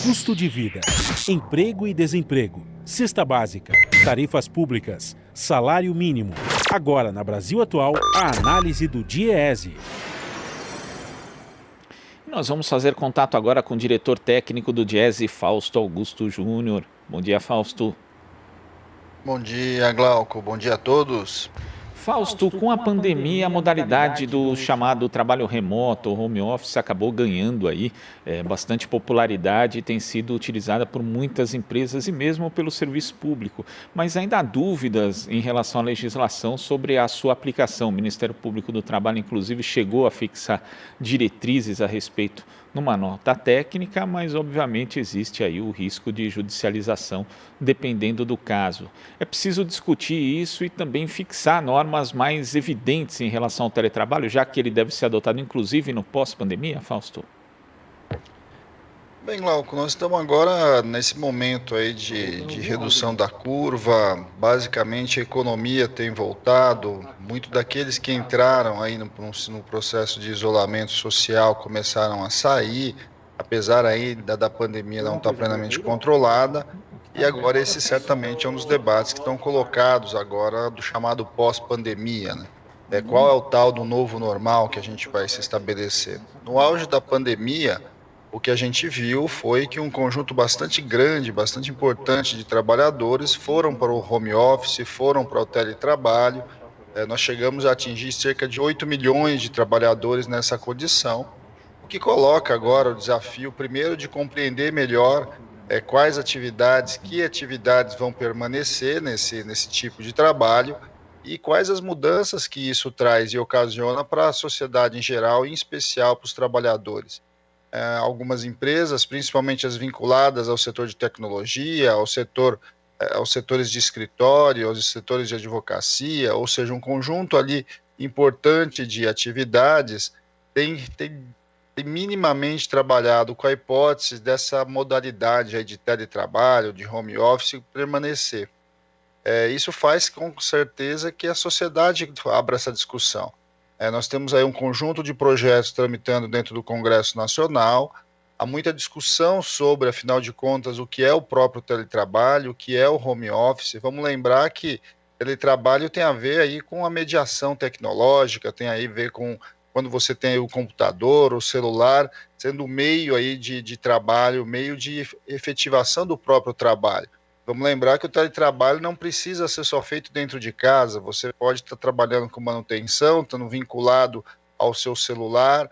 Custo de vida, emprego e desemprego, cesta básica, tarifas públicas, salário mínimo. Agora, na Brasil Atual, a análise do DIEESE. Nós vamos fazer contato agora com o diretor técnico do DIEESE, Fausto Augusto Júnior. Bom dia, Fausto. Bom dia, Glauco. Bom dia a todos. Fausto, com a pandemia, a modalidade do chamado trabalho remoto, home office, acabou ganhando aí bastante popularidade e tem sido utilizada por muitas empresas e mesmo pelo serviço público. Mas ainda há dúvidas em relação à legislação sobre a sua aplicação. O Ministério Público do Trabalho, inclusive, chegou a fixar diretrizes a respeito numa nota técnica, mas obviamente existe aí o risco de judicialização dependendo do caso. É preciso discutir isso e também fixar normas mais evidentes em relação ao teletrabalho, já que ele deve ser adotado inclusive no pós-pandemia, Fausto? Bem, Glauco, nós estamos agora nesse momento aí de redução da curva. Basicamente, a economia tem voltado. Muito daqueles que entraram aí no processo de isolamento social começaram a sair, apesar ainda da pandemia não estar plenamente controlada. E agora esse certamente é um dos debates que estão colocados agora do chamado pós-pandemia, né? Qual é o tal do novo normal que a gente vai se estabelecer? No auge da pandemia, o que a gente viu foi que um conjunto bastante grande, bastante importante de trabalhadores foram para o home office, foram para o teletrabalho. Nós chegamos a atingir cerca de 8 milhões de trabalhadores nessa condição, o que coloca agora o desafio, primeiro, de compreender melhor quais atividades, que atividades vão permanecer nesse tipo de trabalho e quais as mudanças que isso traz e ocasiona para a sociedade em geral, em especial para os trabalhadores. Algumas empresas, principalmente as vinculadas ao setor de tecnologia, aos setores de escritório, aos setores de advocacia, ou seja, um conjunto ali importante de atividades, tem minimamente trabalhado com a hipótese dessa modalidade aí de teletrabalho, de home office, permanecer. Isso faz com certeza que a sociedade abra essa discussão. Nós temos aí um conjunto de projetos tramitando dentro do Congresso Nacional. Há muita discussão sobre, afinal de contas, o que é o próprio teletrabalho, o que é o home office. Vamos lembrar que teletrabalho tem a ver aí com a mediação tecnológica, tem aí a ver com quando você tem o computador, o celular, sendo o meio aí de trabalho, meio de efetivação do próprio trabalho. Vamos lembrar que o teletrabalho não precisa ser só feito dentro de casa, você pode estar trabalhando com manutenção, estando vinculado ao seu celular,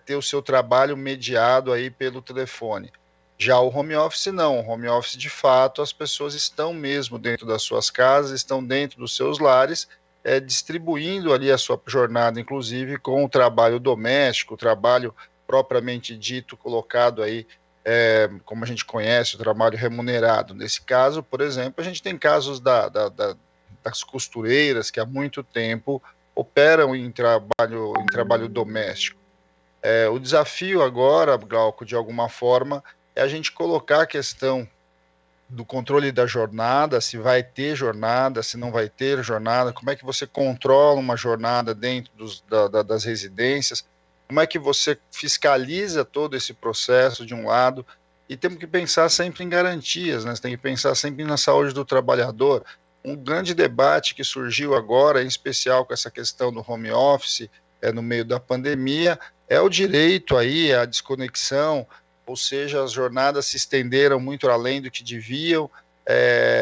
ter o seu trabalho mediado aí pelo telefone. Já o home office não, o home office de fato as pessoas estão mesmo dentro das suas casas, estão dentro dos seus lares, distribuindo ali a sua jornada, inclusive com o trabalho doméstico, o trabalho propriamente dito, colocado aí como a gente conhece, o trabalho remunerado. Nesse caso, por exemplo, a gente tem casos das costureiras que há muito tempo operam em trabalho doméstico. O desafio agora, Glauco, de alguma forma, é a gente colocar a questão do controle da jornada, se vai ter jornada, se não vai ter jornada, como é que você controla uma jornada dentro das residências, como é que você fiscaliza todo esse processo de um lado, e temos que pensar sempre em garantias, né? Você tem que pensar sempre na saúde do trabalhador. Um grande debate que surgiu agora, em especial com essa questão do home office, no meio da pandemia, é o direito aí à desconexão, ou seja, as jornadas se estenderam muito além do que deviam,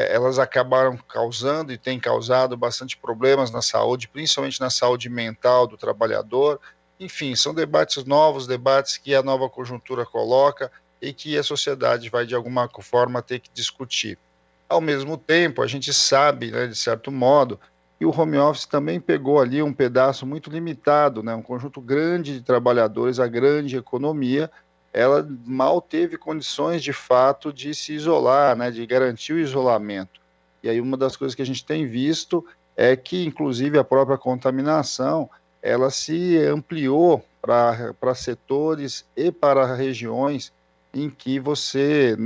elas acabaram causando e têm causado bastante problemas na saúde, principalmente na saúde mental do trabalhador. Enfim, são debates novos, debates que a nova conjuntura coloca e que a sociedade vai, de alguma forma, ter que discutir. Ao mesmo tempo, a gente sabe, né, de certo modo, que o home office também pegou ali um pedaço muito limitado, né, um conjunto grande de trabalhadores, a grande economia, ela mal teve condições, de fato, de se isolar, né, de garantir o isolamento. E aí uma das coisas que a gente tem visto é que, inclusive, a própria contaminação, ela se ampliou para setores e para regiões em que você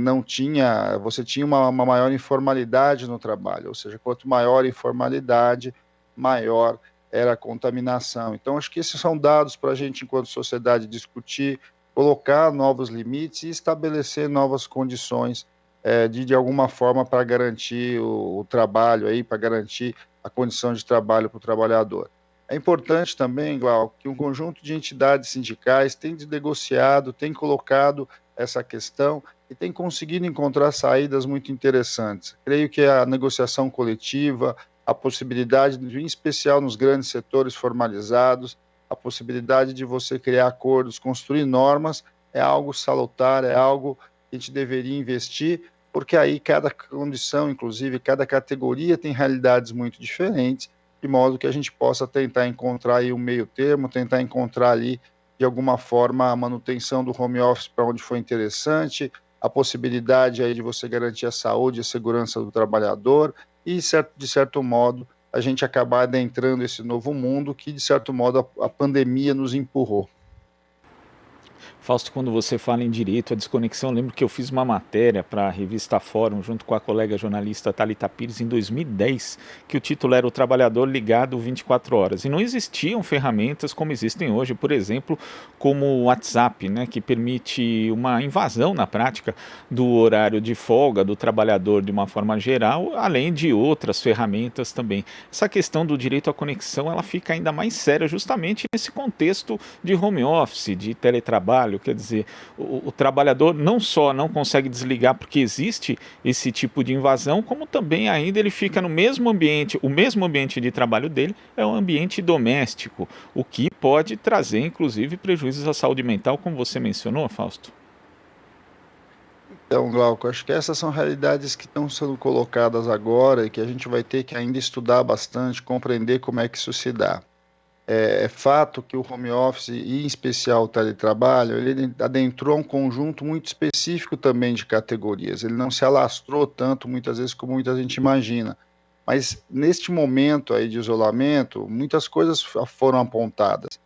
tinha uma maior informalidade no trabalho, ou seja, quanto maior a informalidade, maior era a contaminação. Então, acho que esses são dados para a gente, enquanto sociedade, discutir, colocar novos limites e estabelecer novas condições de alguma forma para garantir o trabalho aí, para garantir a condição de trabalho para o trabalhador. É importante também, Glauco, que um conjunto de entidades sindicais tem negociado, tem colocado essa questão e tem conseguido encontrar saídas muito interessantes. Creio que a negociação coletiva, a possibilidade, em especial nos grandes setores formalizados, a possibilidade de você criar acordos, construir normas, é algo salutar, é algo que a gente deveria investir, porque aí cada condição, inclusive cada categoria, tem realidades muito diferentes, de modo que a gente possa tentar encontrar aí um meio termo, tentar encontrar ali, de alguma forma, a manutenção do home office para onde for interessante, a possibilidade aí de você garantir a saúde e a segurança do trabalhador e, de certo modo, a gente acabar adentrando esse novo mundo que, de certo modo, a pandemia nos empurrou. Fausto, quando você fala em direito à desconexão, eu lembro que eu fiz uma matéria para a revista Fórum, junto com a colega jornalista Thalita Pires, em 2010, que o título era O Trabalhador Ligado 24 Horas. E não existiam ferramentas como existem hoje, por exemplo, como o WhatsApp, né, que permite uma invasão, na prática, do horário de folga do trabalhador de uma forma geral, além de outras ferramentas também. Essa questão do direito à conexão, ela fica ainda mais séria justamente nesse contexto de home office, de teletrabalho. Quer dizer, o trabalhador não só não consegue desligar porque existe esse tipo de invasão, como também ainda ele fica no mesmo ambiente, o mesmo ambiente de trabalho dele é um ambiente doméstico, o que pode trazer, inclusive, prejuízos à saúde mental, como você mencionou, Fausto. Então, Glauco, acho que essas são realidades que estão sendo colocadas agora e que a gente vai ter que ainda estudar bastante, compreender como é que isso se dá. É fato que o home office, e em especial o teletrabalho, ele adentrou um conjunto muito específico também de categorias. Ele não se alastrou tanto, muitas vezes, como muita gente imagina. Mas, neste momento aí de isolamento, muitas coisas foram apontadas.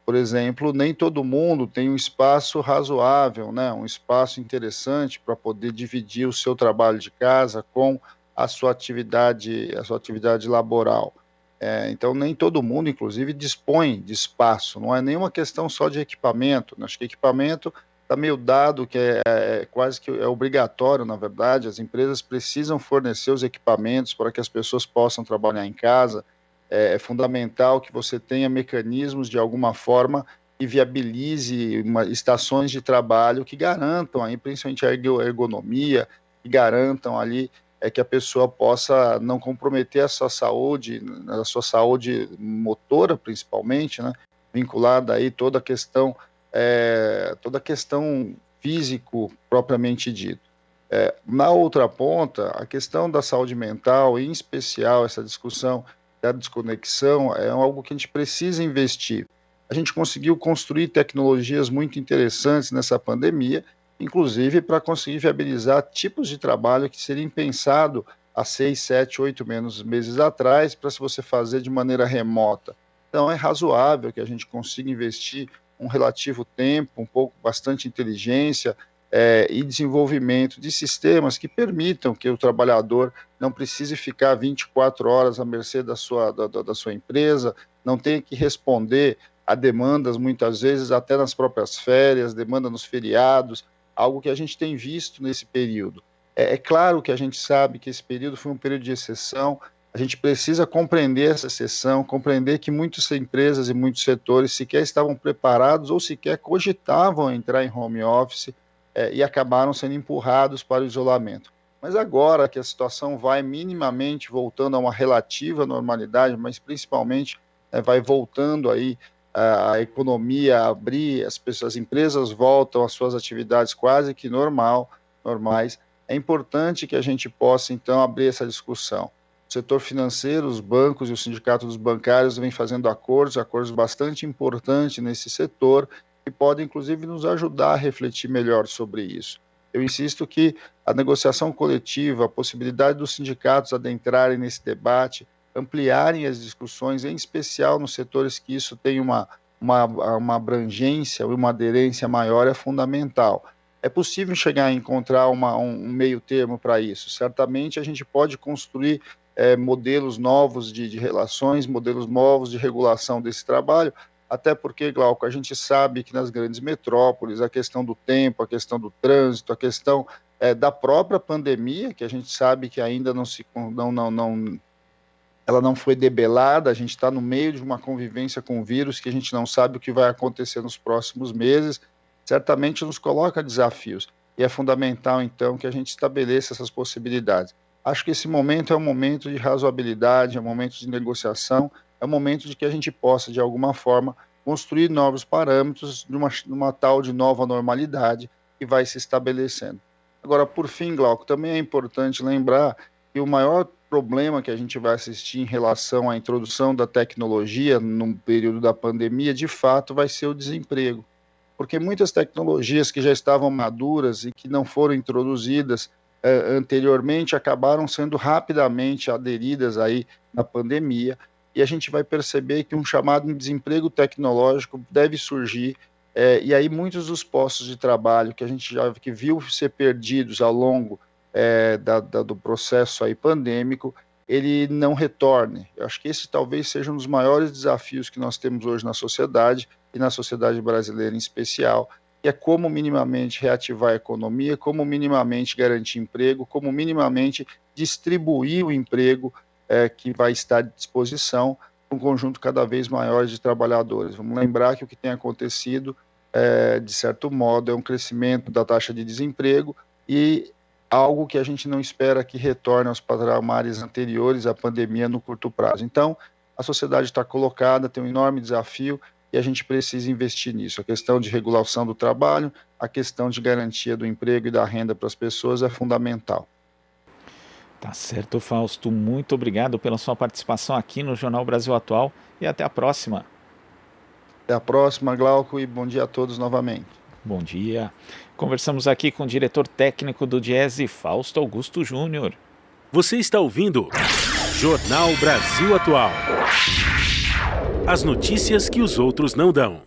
Por exemplo, nem todo mundo tem um espaço razoável, né? Um espaço interessante para poder dividir o seu trabalho de casa com a sua atividade laboral. Então, nem todo mundo, inclusive, dispõe de espaço, não é nenhuma questão só de equipamento, né? Acho que equipamento está meio dado, que quase que é obrigatório, na verdade, as empresas precisam fornecer os equipamentos para que as pessoas possam trabalhar em casa, é fundamental que você tenha mecanismos, de alguma forma, que viabilize estações de trabalho que garantam, aí, principalmente a ergonomia, que garantam ali que a pessoa possa não comprometer a sua saúde motora, principalmente, né, vinculada aí toda a questão físico propriamente dito. Na outra ponta, a questão da saúde mental, em especial essa discussão da desconexão, é algo que a gente precisa investir. A gente conseguiu construir tecnologias muito interessantes nessa pandemia, inclusive para conseguir viabilizar tipos de trabalho que seria impensado há 6, 7, 8 meses atrás, para se você fazer de maneira remota. Então, é razoável que a gente consiga investir um relativo tempo, bastante inteligência e desenvolvimento de sistemas que permitam que o trabalhador não precise ficar 24 horas à mercê da sua empresa, não tenha que responder a demandas, muitas vezes, até nas próprias férias, demanda nos feriados, algo que a gente tem visto nesse período. É claro que a gente sabe que esse período foi um período de exceção, a gente precisa compreender essa exceção, compreender que muitas empresas e muitos setores sequer estavam preparados ou sequer cogitavam entrar em home office e acabaram sendo empurrados para o isolamento. Mas agora que a situação vai minimamente voltando a uma relativa normalidade, mas principalmente vai voltando aí a economia a abrir, as empresas voltam às suas atividades quase que normais, é importante que a gente possa, então, abrir essa discussão. O setor financeiro, os bancos e o sindicato dos bancários vêm fazendo acordos bastante importantes nesse setor, que podem, inclusive, nos ajudar a refletir melhor sobre isso. Eu insisto que a negociação coletiva, a possibilidade dos sindicatos adentrarem nesse debate, ampliarem as discussões, em especial nos setores que isso tem uma abrangência, uma aderência maior, é fundamental. É possível chegar a encontrar um meio termo para isso. Certamente a gente pode construir modelos novos de relações, modelos novos de regulação desse trabalho, até porque, Glauco, a gente sabe que nas grandes metrópoles a questão do tempo, a questão do trânsito, a questão da própria pandemia, que a gente sabe que ainda ela não foi debelada, a gente está no meio de uma convivência com o vírus que a gente não sabe o que vai acontecer nos próximos meses, certamente nos coloca desafios. E é fundamental, então, que a gente estabeleça essas possibilidades. Acho que esse momento é um momento de razoabilidade, é um momento de negociação, é um momento de que a gente possa, de alguma forma, construir novos parâmetros de uma tal de nova normalidade que vai se estabelecendo. Agora, por fim, Glauco, também é importante lembrar que o maior problema que a gente vai assistir em relação à introdução da tecnologia no período da pandemia, de fato, vai ser o desemprego. Porque muitas tecnologias que já estavam maduras e que não foram introduzidas anteriormente acabaram sendo rapidamente aderidas aí na pandemia, e a gente vai perceber que um chamado desemprego tecnológico deve surgir, e aí muitos dos postos de trabalho que a gente já viu ser perdidos ao longo do processo aí pandêmico, ele não retorne. Eu acho que esse talvez seja um dos maiores desafios que nós temos hoje na sociedade, e na sociedade brasileira em especial, que é como minimamente reativar a economia, como minimamente garantir emprego, como minimamente distribuir o emprego que vai estar à disposição para um conjunto cada vez maior de trabalhadores. Vamos lembrar que o que tem acontecido, de certo modo, é um crescimento da taxa de desemprego e algo que a gente não espera que retorne aos patamares anteriores à pandemia no curto prazo. Então, a sociedade está colocada, tem um enorme desafio e a gente precisa investir nisso. A questão de regulação do trabalho, a questão de garantia do emprego e da renda para as pessoas é fundamental. Tá certo, Fausto. Muito obrigado pela sua participação aqui no Jornal Brasil Atual e até a próxima. Até a próxima, Glauco, e bom dia a todos novamente. Bom dia. Conversamos aqui com o diretor técnico do Diese, Fausto Augusto Júnior. Você está ouvindo Jornal Brasil Atual. As notícias que os outros não dão.